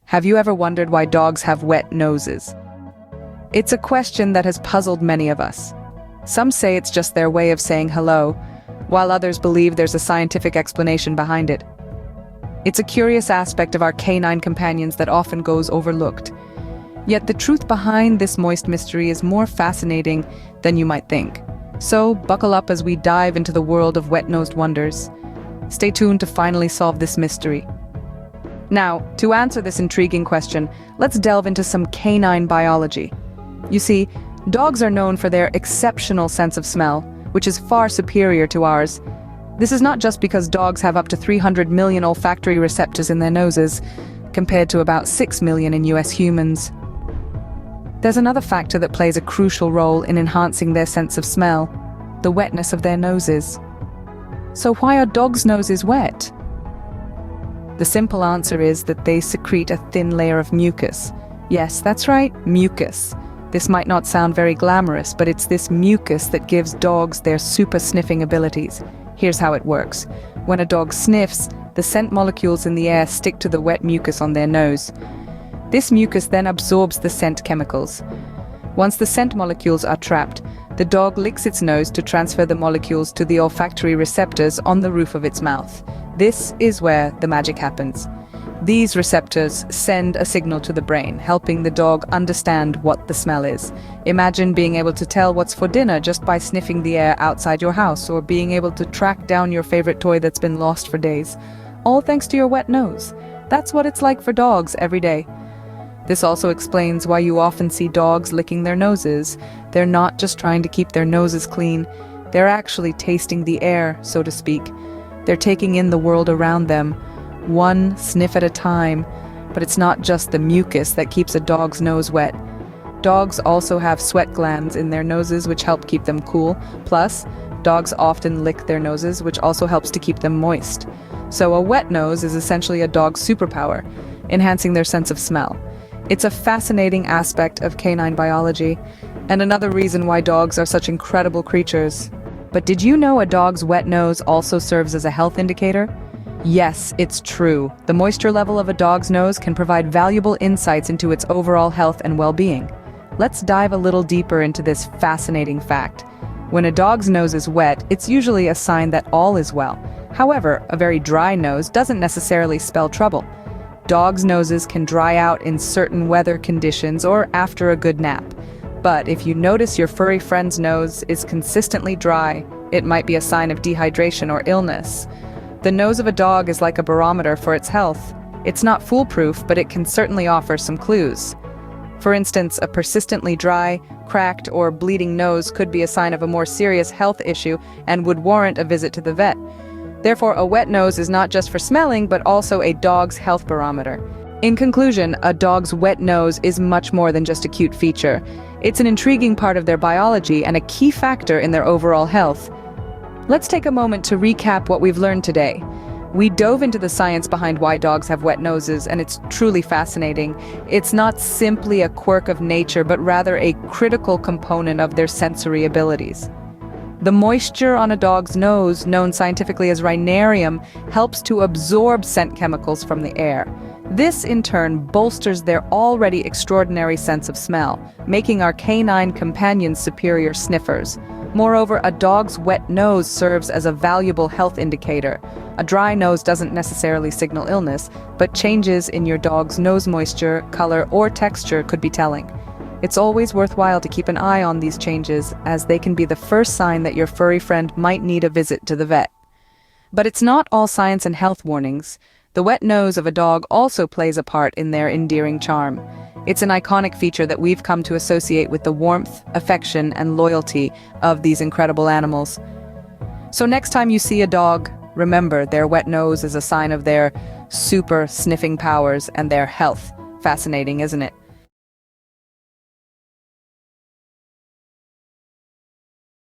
Have you ever wondered why dogs have wet noses? It's a question that has puzzled many of us. Some say it's just their way of saying hello, while others believe there's a scientific explanation behind it. It's a curious aspect of our canine companions that often goes overlooked. Yet the truth behind this moist mystery is more fascinating than you might think. So buckle up as we dive into the world of wet-nosed wonders. Stay tuned to finally solve this mystery. Now, to answer this intriguing question, let's delve into some canine biology. You see, dogs are known for their exceptional sense of smell, which is far superior to ours. This is not just because dogs have up to 300 million olfactory receptors in their noses, compared to about 6 million in US humans. There's another factor that plays a crucial role in enhancing their sense of smell: the wetness of their noses. So why are dogs' noses wet? The simple answer is that they secrete a thin layer of mucus. Yes, that's right, mucus. This might not sound very glamorous, but it's this mucus that gives dogs their super sniffing abilities. Here's how it works. When a dog sniffs, the scent molecules in the air stick to the wet mucus on their nose. This mucus then absorbs the scent chemicals. Once the scent molecules are trapped, the dog licks its nose to transfer the molecules to the olfactory receptors on the roof of its mouth. This is where the magic happens. These receptors send a signal to the brain, helping the dog understand what the smell is. Imagine being able to tell what's for dinner just by sniffing the air outside your house, or being able to track down your favorite toy that's been lost for days. All thanks to your wet nose. That's what it's like for dogs every day. This also explains why you often see dogs licking their noses. They're not just trying to keep their noses clean, they're actually tasting the air, so to speak. They're taking in the world around them, one sniff at a time. But it's not just the mucus that keeps a dog's nose wet. Dogs also have sweat glands in their noses which help keep them cool. Plus, dogs often lick their noses, which also helps to keep them moist. So a wet nose is essentially a dog's superpower, enhancing their sense of smell. It's a fascinating aspect of canine biology, and another reason why dogs are such incredible creatures. But did you know a dog's wet nose also serves as a health indicator? Yes, it's true. The moisture level of a dog's nose can provide valuable insights into its overall health and well-being. Let's dive a little deeper into this fascinating fact. When a dog's nose is wet, it's usually a sign that all is well. However, a very dry nose doesn't necessarily spell trouble. Dogs' noses can dry out in certain weather conditions or after a good nap. But if you notice your furry friend's nose is consistently dry, it might be a sign of dehydration or illness. The nose of a dog is like a barometer for its health. It's not foolproof, but it can certainly offer some clues. For instance, a persistently dry, cracked, or bleeding nose could be a sign of a more serious health issue and would warrant a visit to the vet. Therefore, a wet nose is not just for smelling, but also a dog's health barometer. In conclusion, a dog's wet nose is much more than just a cute feature. It's an intriguing part of their biology and a key factor in their overall health. Let's take a moment to recap what we've learned today. We dove into the science behind why dogs have wet noses, and it's truly fascinating. It's not simply a quirk of nature, but rather a critical component of their sensory abilities. The moisture on a dog's nose, known scientifically as rhinarium, helps to absorb scent chemicals from the air. This, in turn, bolsters their already extraordinary sense of smell, making our canine companions superior sniffers. Moreover, a dog's wet nose serves as a valuable health indicator. A dry nose doesn't necessarily signal illness, but changes in your dog's nose moisture, color, or texture could be telling. It's always worthwhile to keep an eye on these changes, as they can be the first sign that your furry friend might need a visit to the vet. But it's not all science and health warnings. The wet nose of a dog also plays a part in their endearing charm. It's an iconic feature that we've come to associate with the warmth, affection, and loyalty of these incredible animals. So next time you see a dog, remember their wet nose is a sign of their super sniffing powers and their health. Fascinating, isn't it?